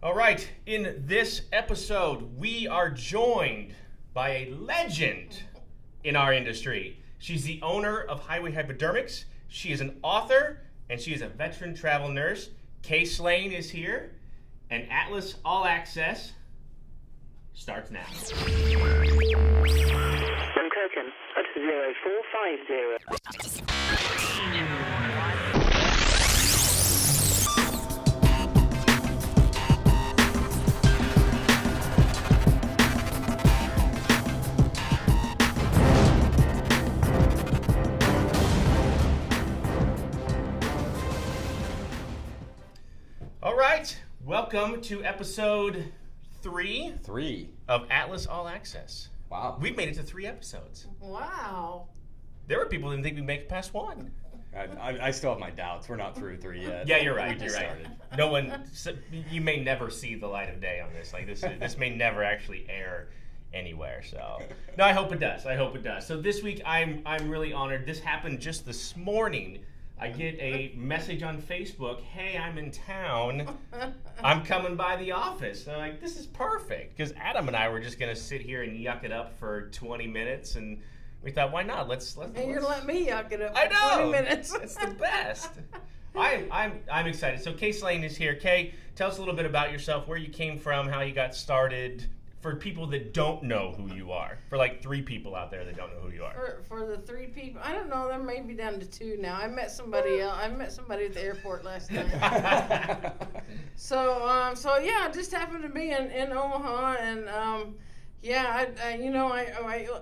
All right, in this episode, we are joined by a legend in our industry. She's the owner of Hypodermics. She is an author, and she is a veteran travel nurse. Kay Slane is here, and Atlas All Access starts now. From Kirkham at 0450. All right, welcome to episode 3 of Atlas All Access. Wow. We've made it to 3 episodes. Wow. There were people who didn't think we'd make it past 1. I still have my doubts. We're not through 3 yet. Yeah, you're right. We You're just right. started. No one. You may never see the light of day on this. Like this may never actually air anywhere. So no, I hope it does. I hope it does. So this week, I'm really honored. This happened just this morning. I get a message on Facebook. Hey, I'm in town. I'm coming by the office. And I'm like, this is perfect because Adam and I were just gonna sit here and yuck it up for 20 minutes and. We thought, why not? Let's. And you're gonna let me yuck it up for I know. 20 minutes. It's the best. I'm excited. So Kay Slane is here. Kay, tell us a little bit about yourself, where you came from, how you got started. For people that don't know who you are, for like 3 people out there that don't know who you are. For the 3 people, I don't know. There may be down to 2 now. I met somebody else. I met somebody at the airport last night. So yeah, I just happened to be in Omaha, and yeah,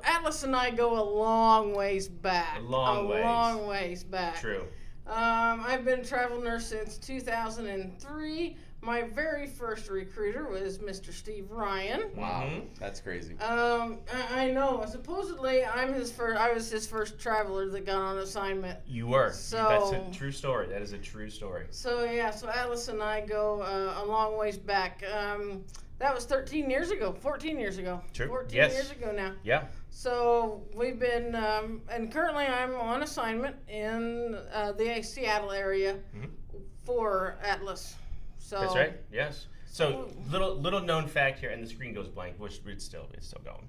Atlas and I go a long ways back. A long ways back. True. I've been a travel nurse since 2003. My very first recruiter was Mr. Steve Ryan. Wow, that's crazy. I know. Supposedly, I was his first traveler that got on assignment. You were. So, that's a true story. That is a true story. So yeah, so Atlas and I go a long ways back. That was 13 years ago, 14 years ago. True. 14 Yes. years ago now. Yeah. So we've been, and currently I'm on assignment in the Seattle area for Atlas. So That's right. Yes. So little known fact here, and the screen goes blank, which it's still going.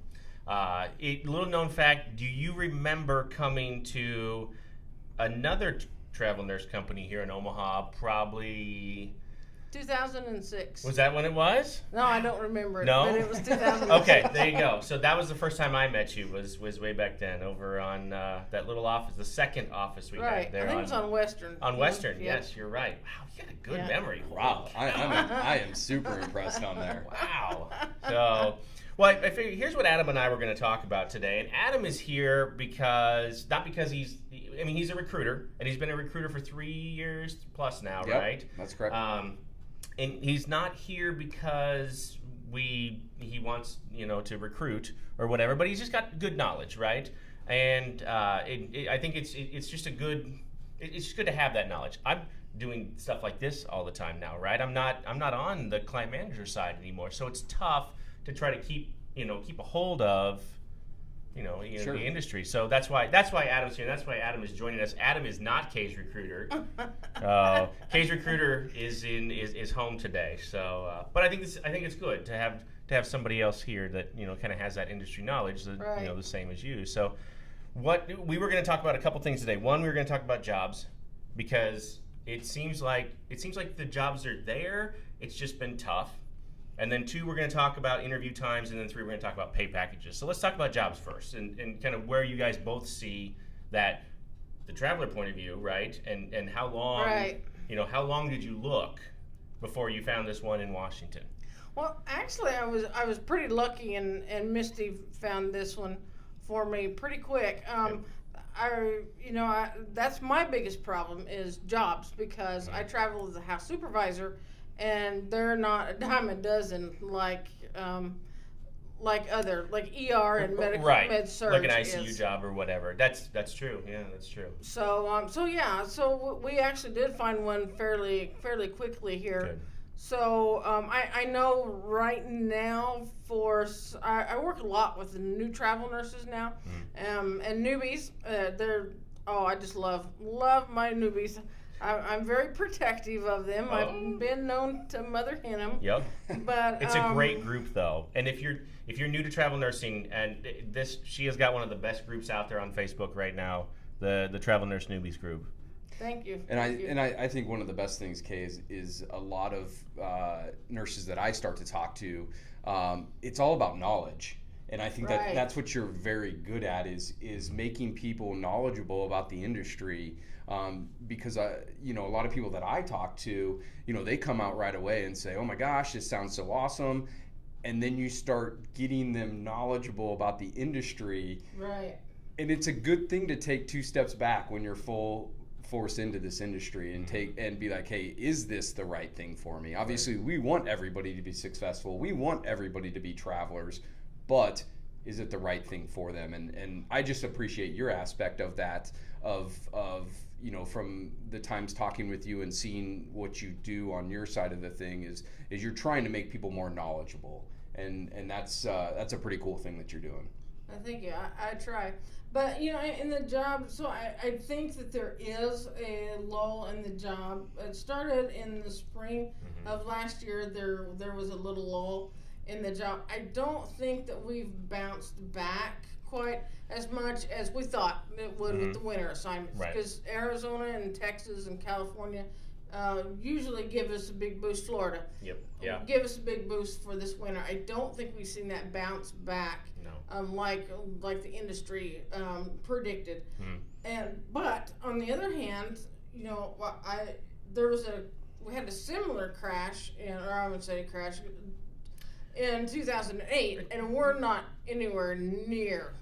Little known fact. Do you remember coming to another travel nurse company here in Omaha? Probably. 2006. Was that when it was? No, I don't remember it. No? But it was 2006. Okay, there you go. So that was the first time I met you. Was way back then over on that little office, the second office we Right. had there. I think it was on Western. On Western, Yeah. yes, you're right. Wow, you got a good Yeah. memory. Wow, I am super impressed on there. Wow. So, well, I figure here's what Adam and I were going to talk about today. And Adam is here not because he's a recruiter, and he's been a recruiter for 3 years plus now, Yep, right? that's correct. And he's not here because he wants to recruit or whatever, but he's just got good knowledge, right? And I think it's just it's just good to have that knowledge. I'm doing stuff like this all the time now, right? I'm not on the client manager side anymore, so it's tough to try to keep a hold of Sure. the industry. So that's why Adam's here. That's why Adam is joining us. Adam is not Kay's recruiter. Kay's recruiter is home today. So, but I think it's good to have somebody else here that kind of has that industry knowledge that Right. the same as you. So, what we were going to talk about a couple things today. One, we were going to talk about jobs because it seems like the jobs are there. It's just been tough. And then 2, we're going to talk about interview times, and then 3, we're going to talk about pay packages. So let's talk about jobs first, and kind of where you guys both see that the traveler point of view, right? And how long, Right. How long did you look before you found this one in Washington? Well, actually, I was pretty lucky, and Misty found this one for me pretty quick. That's my biggest problem is jobs because I travel as a house supervisor, and they're not a dime a dozen like ER and medical right. med surg like an ICU is. job or whatever. That's true. Yeah, that's true. So we actually did find one fairly quickly here. Good. So I know right now I work a lot with the new travel nurses now, and newbies. I just love my newbies. I'm very protective of them. I've been known to mother hen them. Yep. But it's a great group though, and if you're new to travel nursing, and she has got one of the best groups out there on Facebook right now, the Travel Nurse Newbies group. Thank you. And I think one of the best things, Kay, is a lot of nurses that I start to talk to. It's all about knowledge. And I think that's what you're very good at is making people knowledgeable about the industry, because a lot of people that I talk to, they come out right away and say, oh my gosh, this sounds so awesome, and then you start getting them knowledgeable about the industry, right? And it's a good thing to take 2 steps back when you're full force into this industry and be like, hey, is this the right thing for me? Obviously, we want everybody to be successful. We want everybody to be travelers. But is it the right thing for them? And I just appreciate your aspect of that, of from the times talking with you and seeing what you do on your side of the thing is you're trying to make people more knowledgeable, and that's a pretty cool thing that you're doing. Thank you. I try. But, in the job, so I think that there is a lull in the job. It started in the spring of last year. There was a little lull in the job. I don't think that we've bounced back quite as much as we thought it would with the winter assignments, because Arizona and Texas and California usually give us a big boost. Florida, give us a big boost for this winter. I don't think we've seen that bounce back, like the industry predicted. But on the other hand, we had a similar crash, or I would say crash, in 2008, and we're not anywhere near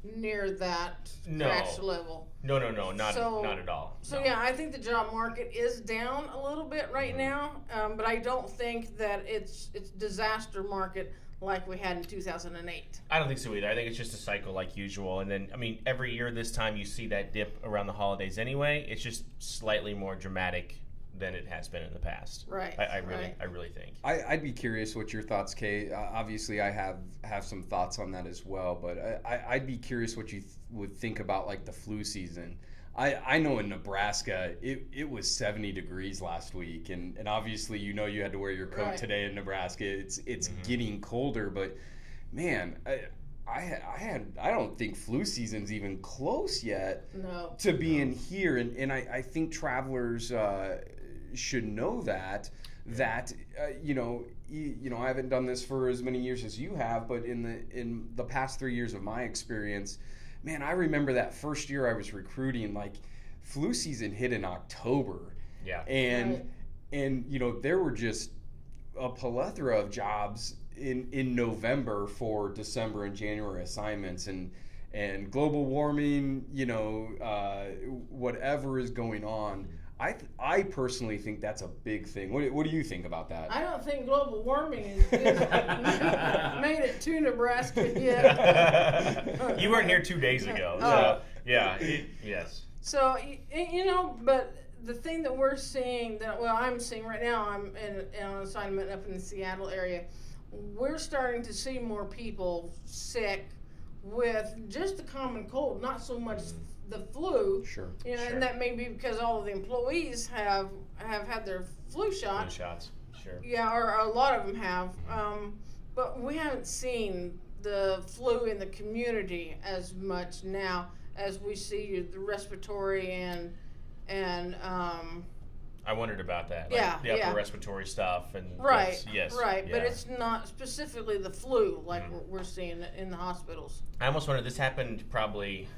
that crash level. No, not at all. So yeah, I think the job market is down a little bit right now, but I don't think that it's disaster market like we had in 2008. I don't think so either. I think it's just a cycle like usual, and then every year this time you see that dip around the holidays anyway. It's just slightly more dramatic than it has been in the past. Right. I really think. I'd be curious what your thoughts, Kay. Obviously, I have some thoughts on that as well, but I'd be curious what you would think about like the flu season. I know in Nebraska it was 70 degrees last week, and obviously you had to wear your coat today in Nebraska. It's getting colder, but man, I don't think flu season's even close yet to being here, and I think travelers should know that I haven't done this for as many years as you have, but in the past 3 years of my experience, man, I remember that first year I was recruiting, like flu season hit in October. Yeah. And there were just a plethora of jobs in November for December and January assignments, and global warming, whatever is going on. I personally think that's a big thing. What do you think about that? I don't think global warming is made it to Nebraska yet. You weren't here 2 days ago, so yes. So but the thing that we're seeing, I'm seeing right now, I'm on assignment up in the Seattle area. We're starting to see more people sick with just the common cold, not so much the flu. Sure. And that may be because all of the employees have had their flu shot. Flu shots, sure. Yeah, or a lot of them have. But we haven't seen the flu in the community as much now as we see the respiratory and I wondered about that. Like the upper respiratory stuff and yes. But it's not specifically the flu like we're seeing in the hospitals. I almost wondered, this happened probably,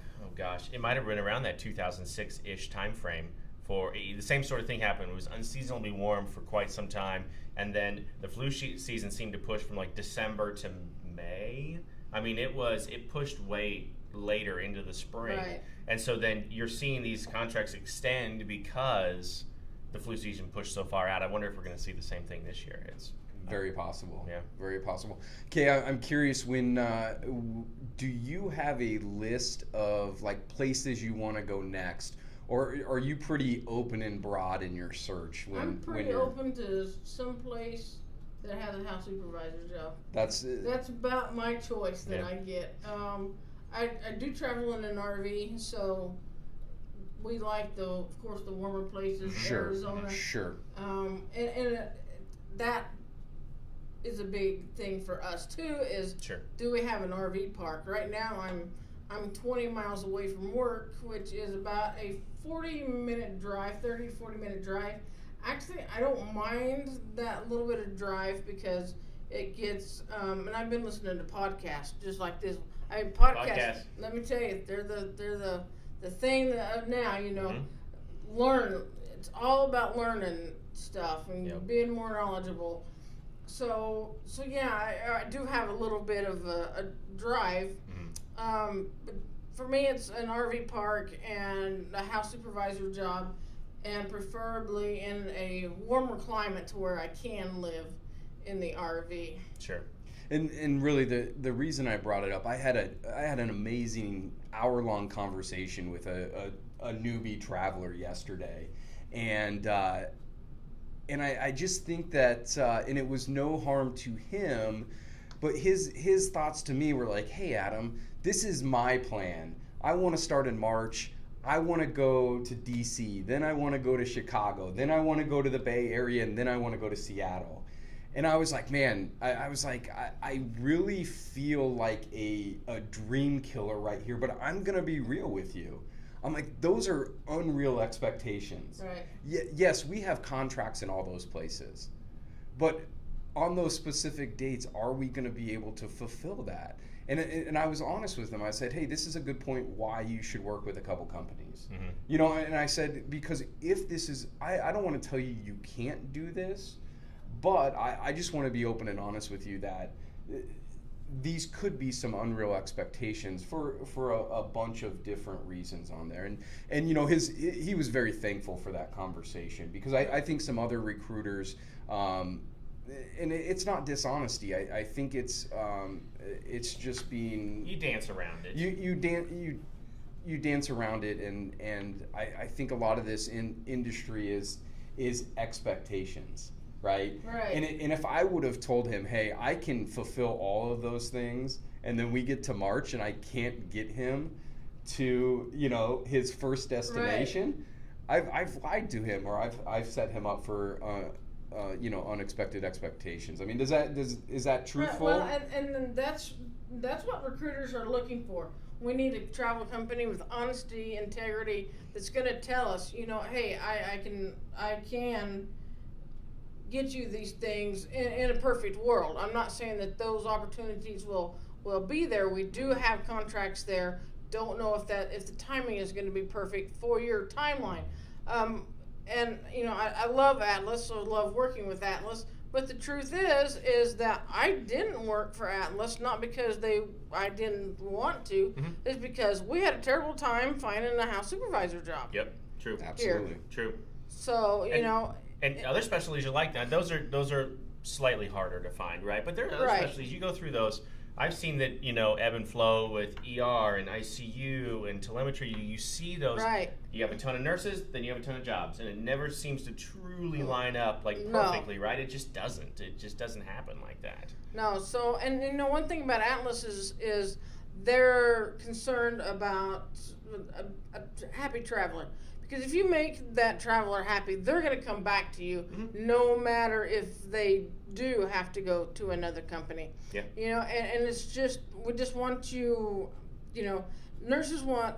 it might have been around that 2006-ish time frame. For the same sort of thing happened. It was unseasonably warm for quite some time, and then the flu season seemed to push from like December to May. It pushed way later into the spring, and so then you're seeing these contracts extend because the flu season pushed so far out. I wonder if we're going to see the same thing this year. It's very possible. Yeah, very possible. Okay, I'm curious. When do you have a list of like places you want to go next? Or are you pretty open and broad in your search? I'm pretty open to some place that has a house supervisor job. That's about my choice that I get. I do travel in an RV, so we like of course, the warmer places, Sure. Arizona. Sure. And that is a big thing for us too. Is Sure. do we have an RV park? Right now, I'm 20 miles away from work, which is about a 40-minute drive, 40-minute drive. Actually, I don't mind that little bit of drive because it gets, and I've been listening to podcasts just like this. I mean, podcasts. Let me tell you, they're the thing of now. Learn. It's all about learning stuff and being more knowledgeable. So yeah, I do have a little bit of a drive. But for me, it's an RV park and a house supervisor job, and preferably in a warmer climate to where I can live in the RV. Sure. And really, the reason I brought it up, I had an amazing hour-long conversation with a newbie traveler yesterday, and I just think that, and it was no harm to him, but his thoughts to me were like, hey, Adam, this is my plan. I want to start in March. I want to go to DC. Then I want to go to Chicago. Then I want to go to the Bay Area. And then I want to go to Seattle. And I was like, man, I really feel like a dream killer right here. But I'm going to be real with you. I'm like, those are unreal expectations. Right. Yes, we have contracts in all those places. But on those specific dates, are we going to be able to fulfill that? And I was honest with them. I said, hey, this is a good point why you should work with a couple companies. And I said, because if this is, I don't want to tell you you can't do this, but I just want to be open and honest with you that these could be some unreal expectations for a bunch of different reasons on there. And he was very thankful for that conversation, because I think some other recruiters, and it's not dishonesty. I think it's just being, you dance around it. You dance around it, and I think a lot of this industry is expectations, right? Right. And if I would have told him, hey, I can fulfill all of those things, and then we get to March and I can't get him to his first destination, right. I've lied to him, or I've set him up for unexpected expectations. I mean, is that truthful? Well, and that's what recruiters are looking for. We need a travel company with honesty, integrity, that's going to tell us, hey, I can get you these things in a perfect world. I'm not saying that those opportunities will be there. We do have contracts there. Don't know if the timing is going to be perfect for your timeline. And I love Atlas, so I love working with Atlas. But the truth is that I didn't work for Atlas, not because I didn't want to. It's because we had a terrible time finding a house supervisor job. Yep, true. Absolutely. Here. True. So, And other specialties are like that. Those are slightly harder to find, right? But there are other specialties. You go through those. I've seen that, ebb and flow with ER and ICU and telemetry. You see those. Right. You have a ton of nurses, then you have a ton of jobs, and it never seems to truly line up perfectly, right? It just doesn't. It just doesn't happen like that. No. So, and one thing about Atlas is they're concerned about a happy traveler. Because if you make that traveler happy, they're going to come back to you, no matter if they do have to go to another company. Yeah. And it's just, we just want you, nurses want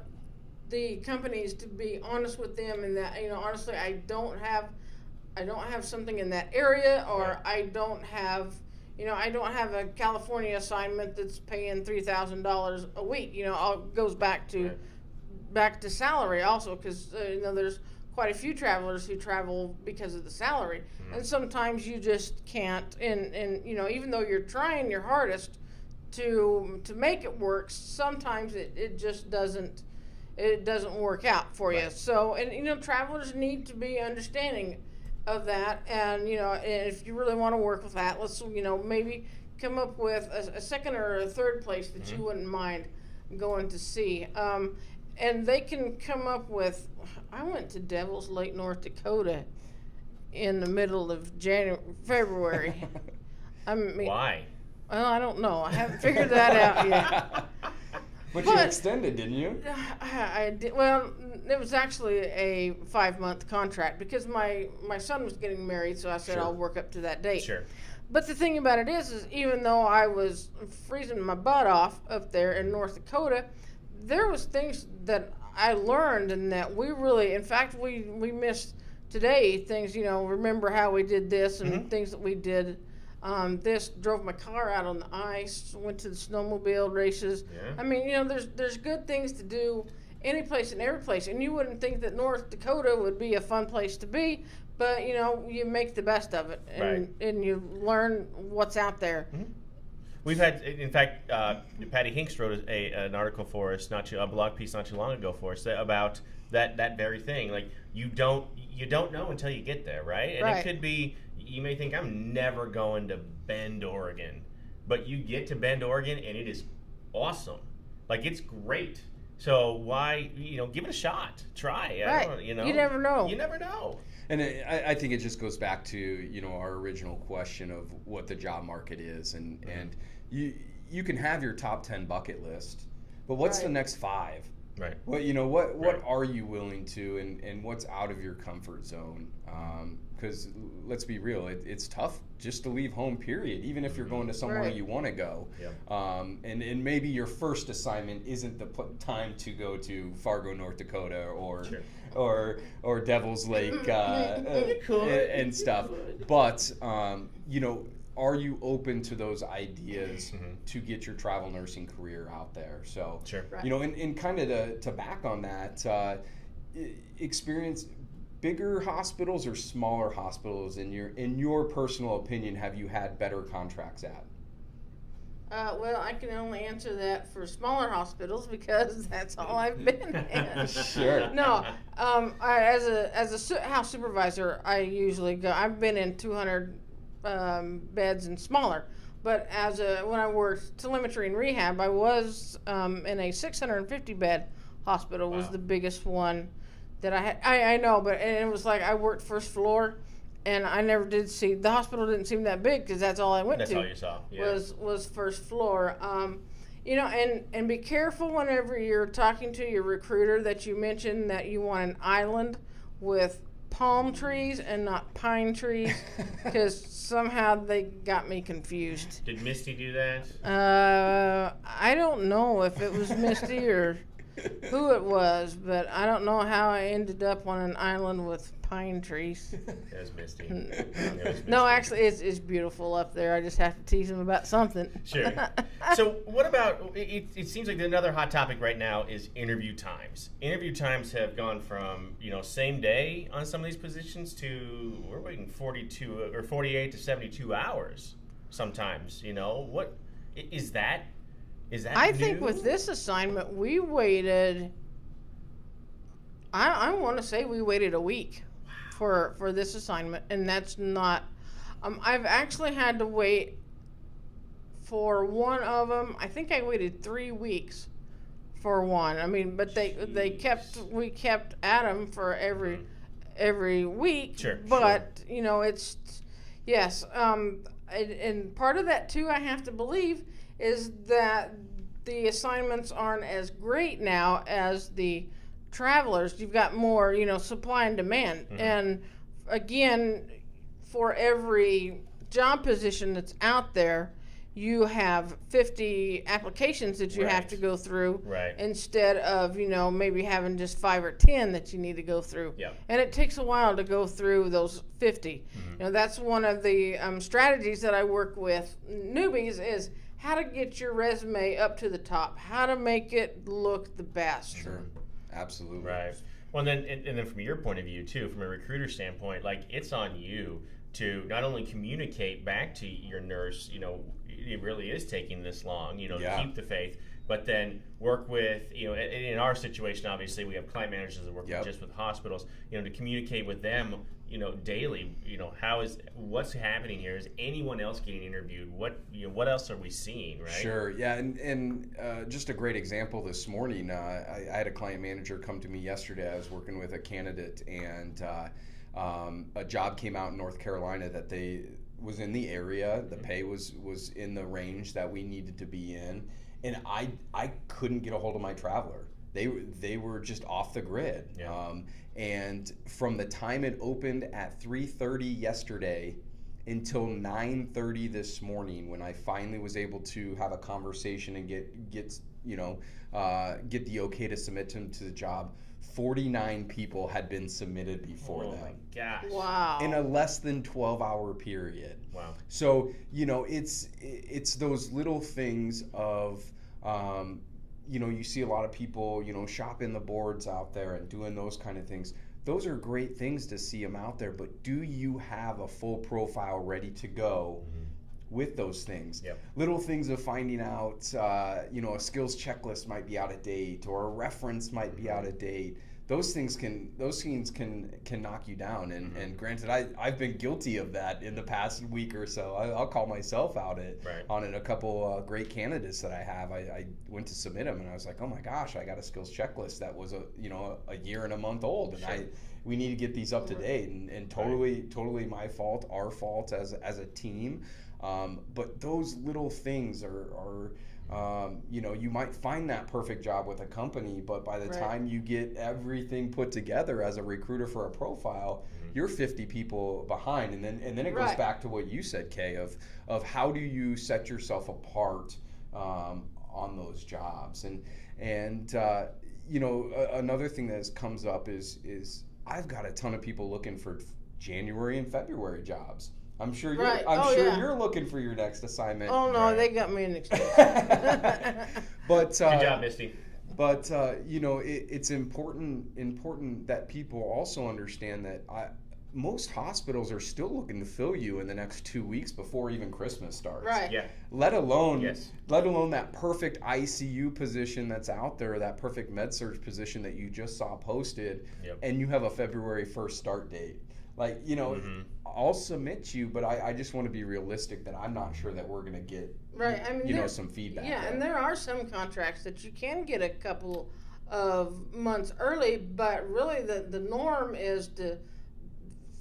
the companies to be honest with them, and that, honestly, I don't have something in that area, or I don't have a California assignment that's paying $3,000 a week. All goes back to salary also, because there's quite a few travelers who travel because of the salary, and sometimes you just can't. And even though you're trying your hardest to make it work, sometimes it just doesn't work out for you. So, and travelers need to be understanding of that. And and if you really want to work with Atlas, maybe come up with a second or a third place that you wouldn't mind going to see. And they can come up with, I went to Devils Lake, North Dakota in the middle of February. Why? Well, I don't know. I haven't figured that out yet. But you extended, didn't you? I did. Well, it was actually a 5-month contract because my son was getting married, so I said I'll work up to that date. Sure. But the thing about it is even though I was freezing my butt off up there in North Dakota, there was things that I learned and that we really, in fact, we missed today things, remember how we did this and things that we did. Drove my car out on the ice, went to the snowmobile races. Yeah. I mean, there's good things to do any place and every place. And you wouldn't think that North Dakota would be a fun place to be, but, you make the best of it and you learn what's out there. Mm-hmm. We've had, in fact, Patty Hinks wrote an article for us, a blog piece not too long ago for us about that very thing. Like you don't know until you get there, right? And it could be, you may think I'm never going to Bend, Oregon, but you get to Bend, Oregon, and it is awesome. Like it's great. So why, give it a shot. Try. Right. You never know. You never know. And I think it just goes back to our original question of what the job market is, and you can have your top 10 bucket list, but what's the next 5? Right. Well, what are you willing to, and what's out of your comfort zone? Because let's be real, it's tough just to leave home. Period. Even if you're going to somewhere you want to go, and maybe your first assignment isn't the time to go to Fargo, North Dakota, or Devil's Lake and stuff. But are you open to those ideas to get your travel nursing career out there? So, and kind of to back on that, experience bigger hospitals or smaller hospitals in your personal opinion, have you had better contracts at? Well, I can only answer that for smaller hospitals because that's all I've been in. Sure. No, as a house supervisor, I usually go. I've been in 200 beds and smaller, but when I worked telemetry and rehab, I was in a 650 bed hospital. Was the biggest one that I had. I know, but it was like I worked first floor. And I never did see, the hospital didn't seem that big because that's all I went to. That's all you saw, was first floor. And be careful whenever you're talking to your recruiter that you mention that you want an island with palm trees and not pine trees because somehow they got me confused. Did Misty do that? I don't know if it was Misty or who it was, but I don't know how I ended up on an island with pine trees. It was Misty. No, actually, it's beautiful up there. I just have to tease him about something. Sure. So what about, it seems like another hot topic right now is interview times. Interview times have gone from, same day on some of these positions to, we're waiting 42 or 48 to 72 hours sometimes, What is that? Is that I new? think with this assignment, we waited, I want to say we waited a week for this assignment, and that's not, I've actually had to wait for one of them. I think I waited 3 weeks for one. I mean, but we kept at them for every week. Sure. But, it's, yes. And part of that, too, I have to believe, is that the assignments aren't as great now as the travelers. You've got more, supply and demand. Mm-hmm. And again, for every job position that's out there, you have 50 applications that you have to go through instead of, maybe having just 5 or 10 that you need to go through. Yep. And it takes a while to go through those 50. Mm-hmm. That's one of the strategies that I work with newbies is how to get your resume up to the top, how to make it look the best. Sure, absolutely. Right. Well, and then from your point of view, too, from a recruiter standpoint, like it's on you to not only communicate back to your nurse, it really is taking this long, to keep the faith, but then work with, in our situation, obviously, we have client managers that work just with hospitals, to communicate with them, daily, what's happening here? Is anyone else getting interviewed? What else are we seeing, right? Sure, yeah, and just a great example this morning, I had a client manager come to me yesterday. I was working with a candidate, and a job came out in North Carolina that was in the area. The pay was in the range that we needed to be in, and I couldn't get a hold of my traveler. They were just off the grid. Yeah. And from the time it opened at 3:30 yesterday until 9:30 this morning, when I finally was able to have a conversation and get the okay to submit him to the job, 49 people had been submitted before them. Oh my gosh. Wow. In a less than 12-hour period. Wow. So, it's those little things of, you see a lot of people, shopping the boards out there and doing those kind of things. Those are great things to see them out there, but do you have a full profile ready to go with those things? Yep. Little things of finding out, a skills checklist might be out of date, or a reference might be out of date. Those things can knock you down. And granted, I've been guilty of that in the past week or so. I'll call myself out on it. A couple great candidates that I have. I went to submit them, and I was like, oh my gosh, I got a skills checklist that was a year and a month old, and we need to get these up to date. And totally my fault, our fault as a team. But those little things are you might find that perfect job with a company, but by the time you get everything put together as a recruiter for a profile, you're 50 people behind. And then it goes back to what you said, Kay, of how do you set yourself apart on those jobs. And another thing that comes up is I've got a ton of people looking for January and February jobs. I'm sure you're looking for your next assignment. Oh no, they got me an extension. But good job, Misty. But it's important that people also understand that most hospitals are still looking to fill you in the next 2 weeks before even Christmas starts. Right. Yeah. Let alone that perfect ICU position that's out there, that perfect med-surg position that you just saw posted, and you have a February 1st start date. Like, I'll submit you, but I just want to be realistic that I'm not sure that we're going to get, some feedback. Yeah, and there are some contracts that you can get a couple of months early, but really the norm is to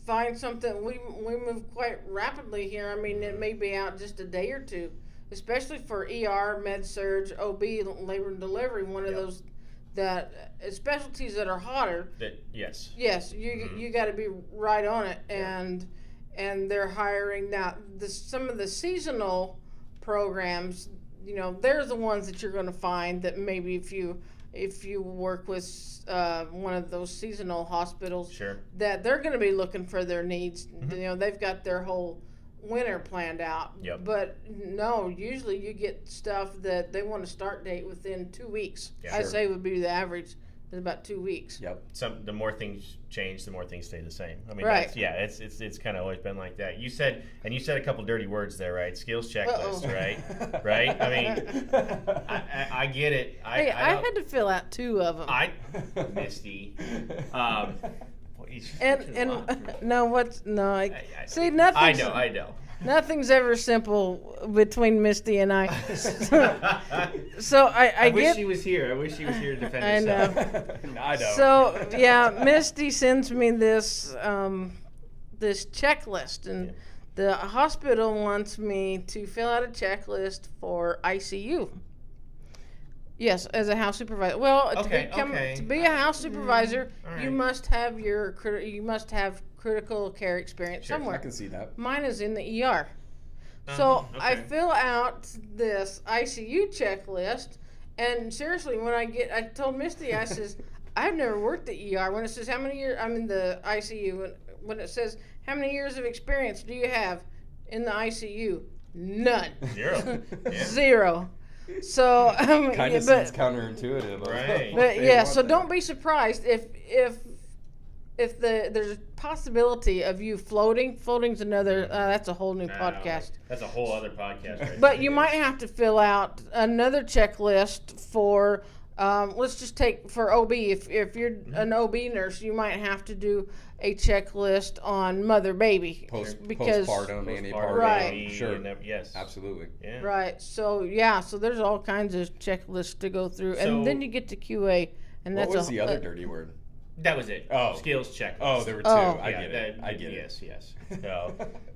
find something. We move quite rapidly here. I mean, it may be out just a day or two, especially for ER, med-surg, OB, labor and delivery, one of those that specialties that are hotter. Yes, you got to be right on it, and they're hiring now. Some of the seasonal programs, they're the ones that you're going to find that maybe if you work with one of those seasonal hospitals, that they're going to be looking for their needs. They've got their whole winter planned out. But no, usually you get stuff that they want a start date within 2 weeks. I say would be the average. It's about 2 weeks. The more things change, the more things stay the same. I mean, it's kind of always been like that. You said a couple dirty words there, right? Skills checklist, right? I mean, I get it. I had to fill out 2 of them. Misty. See, nothing. I know. Nothing's ever simple between Misty and I. So I wish get. she was here. I wish she was here to defend herself. I know. So Misty sends me this this checklist, and the hospital wants me to fill out a checklist for ICU. Yes, as a house supervisor. Well, to be a house supervisor, you must have critical care experience somewhere. I can see that. Mine is in the ER. So I fill out this ICU checklist, and seriously, when I told Misty, I says, I've never worked the ER. When it says how many years, I'm in the ICU. When it says how many years of experience do you have in the ICU? None. 0. Zero. So kind of seems counterintuitive, right? But so don't be surprised if there's a possibility of you floating. Floating's another. That's a whole new podcast. That's a whole other podcast. Right but you might have to fill out another checklist for. Let's just take for OB. If you're an OB nurse, you might have to do a checklist on mother-baby. Postpartum, antepartum. Right. Sure. Yes. Absolutely. Yeah. Right. So there's all kinds of checklists to go through, and then you get to QA, and that's what was the other dirty word? That was it. Skills checklist. Oh, there were 2. Oh. I get it. Yes. So,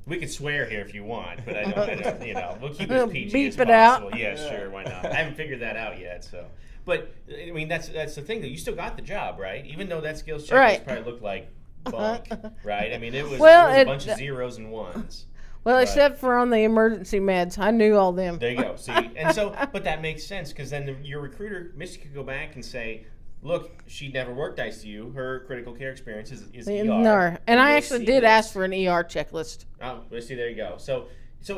We could swear here if you want, but I don't you know, we'll keep it as PG Beep as it possible. out. Yeah, sure, why not? I haven't figured that out yet, so. But I mean, that's the thing, that you still got the job, right? Even though that skills checklist Right. probably looked like bunk, right? I mean, it was, Well, a bunch of zeros and ones. Well, But- except for on the emergency meds, I knew all them. There you go. See, and so, but that makes sense, because then your recruiter, Misty, could go back and say, "Look, she never worked ICU. Her critical care experience is ER." No, and I you'll actually see did this. ask for an ER checklist. Oh, well, see, there you go. So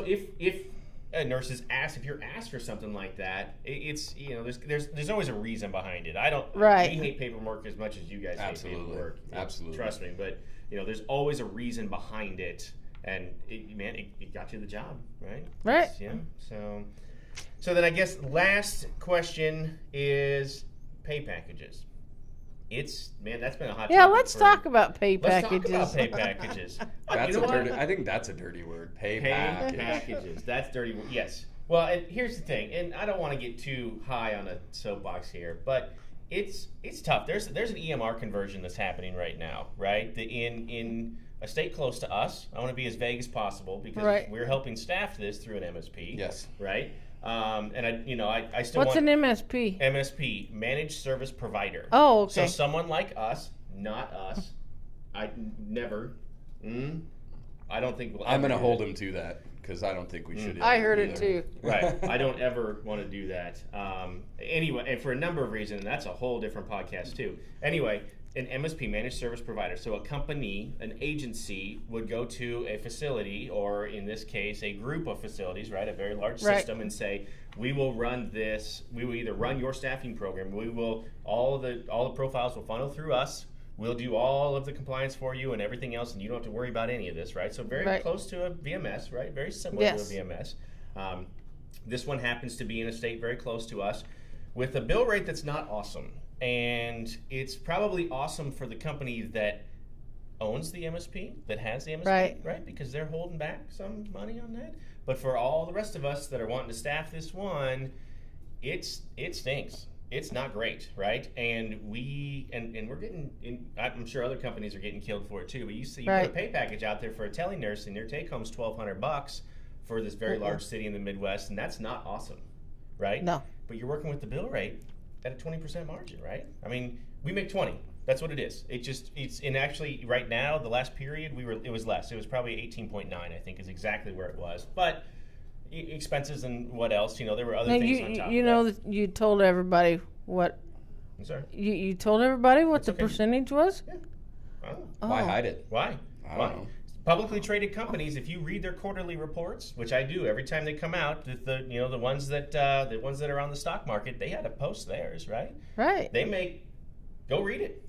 if a nurse is asked, if you're asked for something like that, it's, you know, there's always a reason behind it. Right. We hate paperwork as much as you guys Absolutely. hate paperwork. Absolutely. Trust me, but you know, there's always a reason behind it, and it got you the job, right? Right. Yeah. So then I guess last question is pay packages. That's been a hot Yeah, topic let's for- talk about pay Let's packages. talk about pay packages. That's You know a dirty. what? I think that's a dirty word. Pay Pay package. packages. That's dirty. Yes. Well, and here's the thing, and I don't want to get too high on a soapbox here, but it's tough. There's an EMR conversion that's happening right now, right? In a state close to us. I want to be as vague as possible because Right. we're helping staff this through an MSP. Yes. Right. And I still What's want an MSP? MSP, managed service provider. Oh, So okay. someone like us, not us. I never. I don't think we'll I'm ever going to do hold that. him to that because I don't think we should. I either. heard it too. Right. I don't ever want to do that. Anyway, and for a number of reasons, and that's a whole different podcast too. Anyway, an MSP, managed service provider. So a company, an agency would go to a facility, or in this case, a group of facilities, right? A very large Right. system, and say, we will run this. We will either run your staffing program. We will all the profiles will funnel through us. We'll do all of the compliance for you and everything else, and you don't have to worry about any of this, right? So very Right. close to a VMS, right? Very similar Yes. to a VMS. This one happens to be in a state very close to us with a bill rate that's not awesome. And it's probably awesome for the company that owns the MSP, that has the MSP, right? Because they're holding back some money on that. But for all the rest of us that are wanting to staff this one, it stinks. It's not great, right? And we're getting, I'm sure other companies are getting killed for it too, but you put a pay package out there for a tele nurse and your take home's $1,200 for this very large city in the Midwest, and that's not awesome, right? No. But you're working with the bill rate at a 20% margin, right? I mean, we make 20. That's what it is. And actually right now, the last period, it was less. It was probably 18.9, I think, is exactly where it was. But expenses and what else, there were other things on top You of know, that. you told everybody what. I'm sorry. You told everybody what That's the okay. percentage was? Yeah. I don't know. Oh. Why hide it? Why? I Why? don't know. Publicly traded companies, if you read their quarterly reports, which I do every time they come out, the ones that are on the stock market, they had to post theirs, right? Right. Go read it.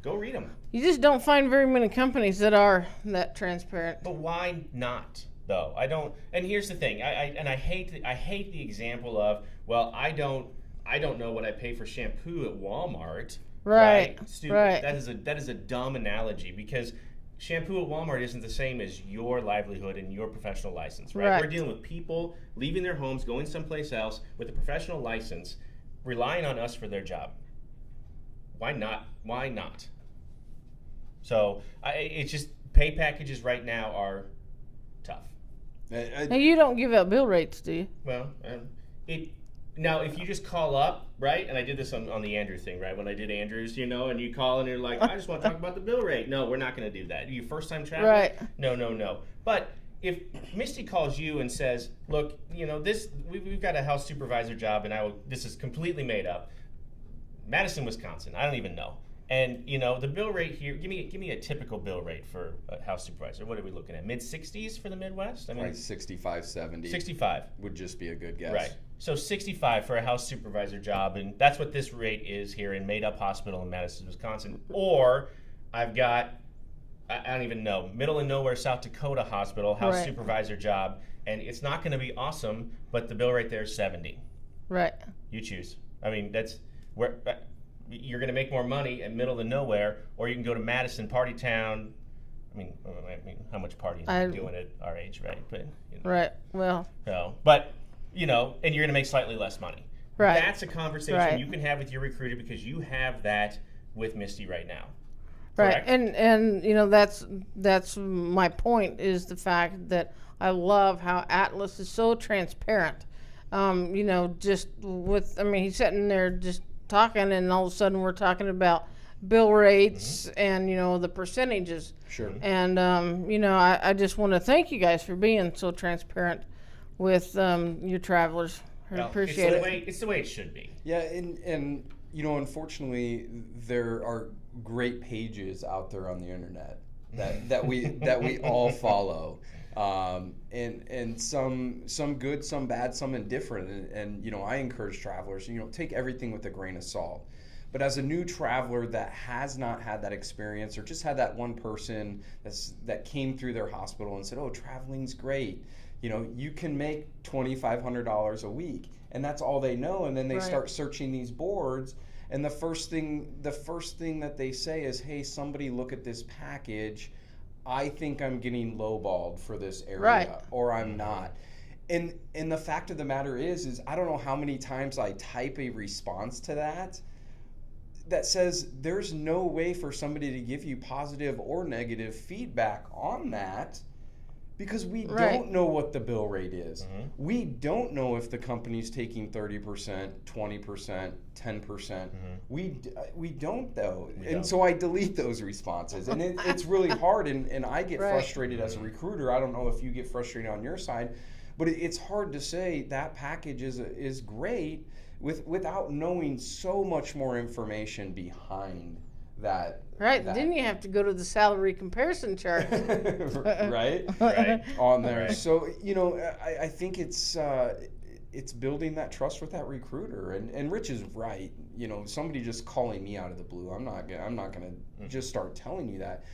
Go read them. You just don't find very many companies that are that transparent. But why not, though? I don't. And here's the thing. I hate the example of, well, I don't know what I pay for shampoo at Walmart. Right. Stupid. Right. That is a dumb analogy, because shampoo at Walmart isn't the same as your livelihood and your professional license, right? Right. We're dealing with people leaving their homes, going someplace else with a professional license, relying on us for their job. Why not? Why not? So it's just, pay packages right now are tough. Now, you don't give out bill rates, do you? Well, now if you just call up, right? And I did this on the Andrew thing, right? When I did Andrews, and you call and you're like, I just want to talk about the bill rate. No, we're not going to do that. You first time traveler? Right. No. But if Misty calls you and says, look, we've got a house supervisor job, and this is completely made up. Madison, Wisconsin. I don't even know. And the bill rate here, give me a typical bill rate for a house supervisor. What are we looking at? Mid-60s for the Midwest? I mean, Like 65, 70. 65 would just be a good guess. Right. So 65 for a house supervisor job, and that's what this rate is here in Made Up Hospital in Madison, Wisconsin. Or I've got, I don't even know, middle of nowhere South Dakota hospital, house Right. supervisor job, and it's not going to be awesome, but the bill rate there is 70. Right. You choose. I mean, that's where you're going to make more money in middle of nowhere, or you can go to Madison, party town. I mean, how much partying are you doing at our age, right? But Right. Well. no, but and you're going to make slightly less money. Right. That's a conversation Right. you can have with your recruiter, because you have that with Misty right now. Correct. And that's my point, is the fact that I love how Atlas is so transparent. Just with, he's sitting there just talking, and all of a sudden we're talking about bill rates and, the percentages. Sure. And, I just want to thank you guys for being so transparent with your travelers. I appreciate it. It's the way it should be. Yeah, and unfortunately, there are great pages out there on the internet that we all follow, and some good, some bad, some indifferent, and I encourage travelers, take everything with a grain of salt. But as a new traveler that has not had that experience, or just had that one person that came through their hospital and said, "Oh, traveling's great," you can make $2,500 a week, and that's all they know. And then they start searching these boards, and the first thing that they say is, "Hey, somebody look at this package. I think I'm getting lowballed for this area, or I'm not." And the fact of the matter is I don't know how many times I type a response to that says there's no way for somebody to give you positive or negative feedback on that, because we don't know what the bill rate is. We don't know if the company's taking 30%, 20%, 10%. We don't, though. So I delete those responses, and it's really hard, and I get frustrated as a recruiter. I don't know if you get frustrated on your side, but it's hard to say that package is great without knowing so much more information behind that. Right. Then you have to go to the salary comparison chart. right on there. Right. So I think it's building that trust with that recruiter, and Rich is right. Somebody just calling me out of the blue, I'm not gonna just start telling you that.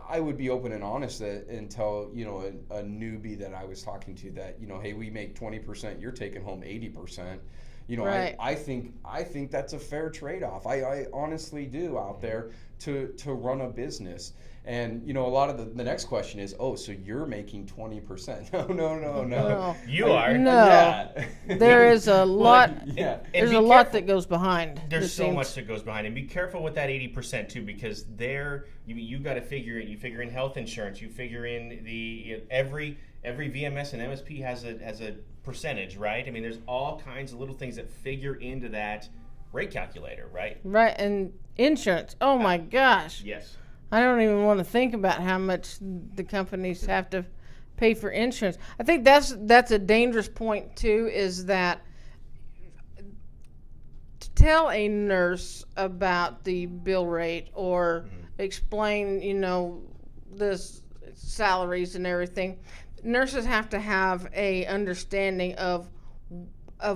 I would be open and honest and tell a newbie that I was talking to that hey, we make 20%, you're taking home 80%. I think that's a fair trade-off. I honestly do out there to run a business. And a lot of the next question is, oh, so you're making 20%? No. You are. No. Yeah. There is a lot. There's a lot that goes behind. There's so much that goes behind, and be careful with that 80% too, because you got to figure it. You figure in health insurance. You figure in the every VMS and MSP has a percentage, right? There's all kinds of little things that figure into that rate calculator, right? Right, and insurance. Oh my gosh. Yes. I don't even want to think about how much the companies have to pay for insurance. I think that's a dangerous point too, is that to tell a nurse about the bill rate or explain, the salaries and everything. Nurses have to have a understanding of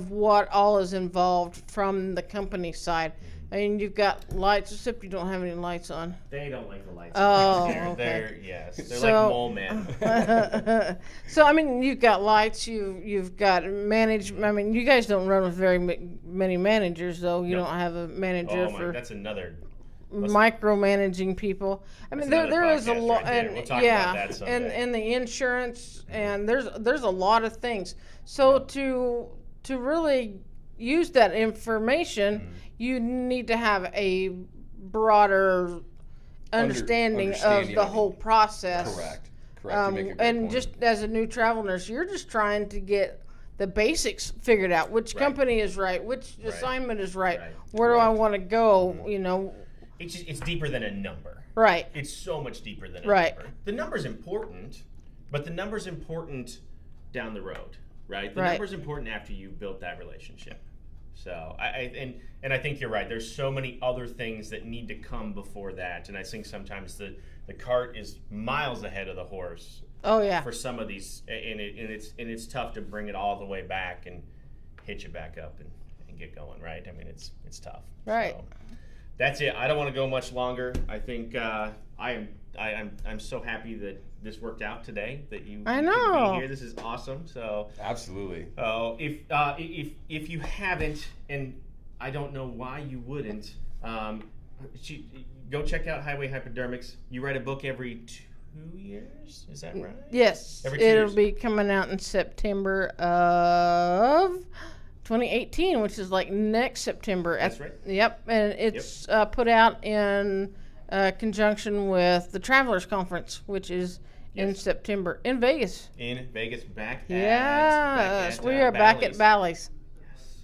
what all is involved from the company side. You've got lights, except you don't have any lights on. They don't like the lights. Oh, on. They're like mole men. So you've got lights. You've got management. You guys don't run with very many managers, though. You don't have a manager for. That's another. Micromanaging people. There is a lot, right, and we'll talk about that someday. and the insurance, and there's a lot of things. So to really use that information, you need to have a broader understanding of the whole process. Correct. And just as a new travel nurse, you're just trying to get the basics figured out. Which company is right? Which assignment is right? Where do I want to go? It's deeper than a number. Right. It's so much deeper than a number. The number's important, but the number's important down the road, right? The number's important after you've built that relationship. So I think you're right. There's so many other things that need to come before that, and I think sometimes the cart is miles ahead of the horse. Oh yeah. For some of these, and it's tough to bring it all the way back and hitch it back up and get going, right? It's tough. Right. So, that's it. I don't want to go much longer. I think I'm so happy that this worked out today. That you I know be here. This is awesome. So absolutely. If you haven't, and I don't know why you wouldn't, go check out Highway Hypodermics. You write a book every 2 years. Is that right? Yes. Every 2 years. It'll be coming out in September of 2018, which is like next September. That's right. Yep, and it's put out in conjunction with the Travelers Conference, which is in September in Vegas. In Vegas, back at Yes, we are back at Bally's.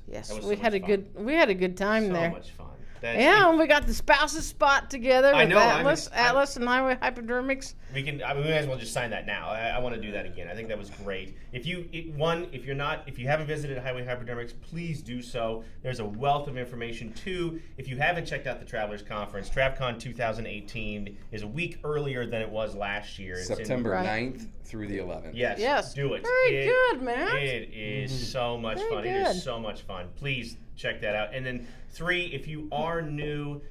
Yes, That was we so had much a fun. good time So there. much fun. And we got the spouses spot together I with know, Atlas and Highway Hypodermics. We may as well just sign that now. I want to do that again. I think that was great. If you haven't visited Highway Hypodermics, please do so. There's a wealth of information. 2, if you haven't checked out the Travelers Conference, TravCon 2018 is a week earlier than it was last year. It's September 9th through the 11th. Yes, do it. Very good, man. It is so much fun. Good. It is so much fun. Please check that out. And then 3, if you are new,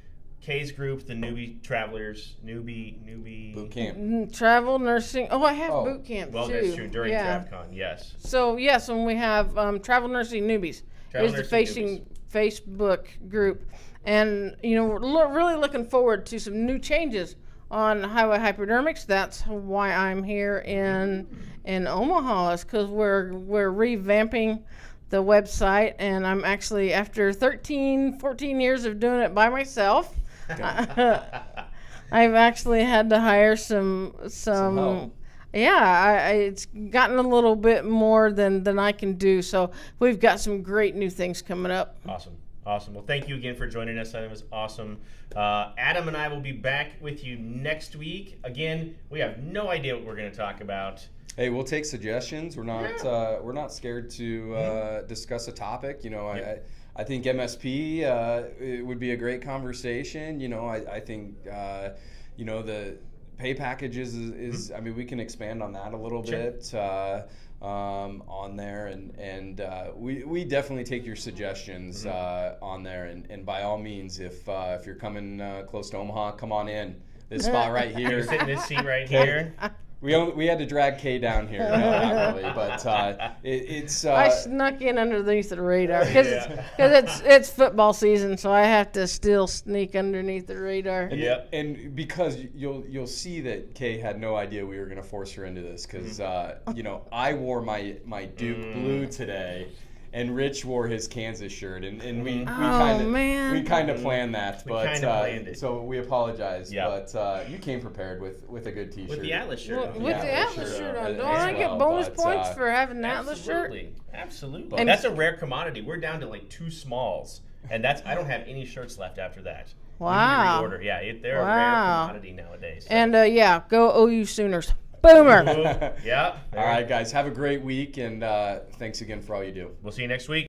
Kay's group, the Newbie Travelers, Newbie Boot camp. Travel nursing. Oh, I have boot camp Well, too. that's true. During TravCon, yes. So yes, when we have Travel Nursing Newbies, Travel is the Nursing Facebook group, and we're really looking forward to some new changes on Highway Hypodermics. That's why I'm here in Omaha, is because we're revamping the website, and I'm actually, after 14 years of doing it by myself, I've actually had to hire some help. Yeah, it's gotten a little bit more than I can do. So we've got some great new things coming up. Awesome. Well, thank you again for joining us. That was awesome. Adam and I will be back with you next week. Again, we have no idea what we're going to talk about. Hey, we'll take suggestions. We're not scared to discuss a topic. I think MSP it would be a great conversation. I think the pay packages is I mean, we can expand on that a little bit on there, and we definitely take your suggestions on there, and by all means, if you're coming close to Omaha, come on in. This spot right here. You're sitting in this seat right here. We had to drag Kay down here. No, not really, but it's. I snuck in underneath the radar because it's football season, so I have to still sneak underneath the radar. And because you'll see that Kay had no idea we were going to force her into this, because I wore my Duke blue today. And Rich wore his Kansas shirt, and we kind of planned that, but so we apologize. Yeah. But you came prepared with a good T-shirt. With the Atlas shirt. With the Atlas shirt on. Don't I get bonus points for having the Atlas shirt? Absolutely. And that's a rare commodity. We're down to like 2 smalls, and I don't have any shirts left after that. Wow. Reorder. Yeah, they're a rare commodity nowadays. So. And go OU Sooners. Boomer. Yeah. All right, guys. Have a great week, and thanks again for all you do. We'll see you next week.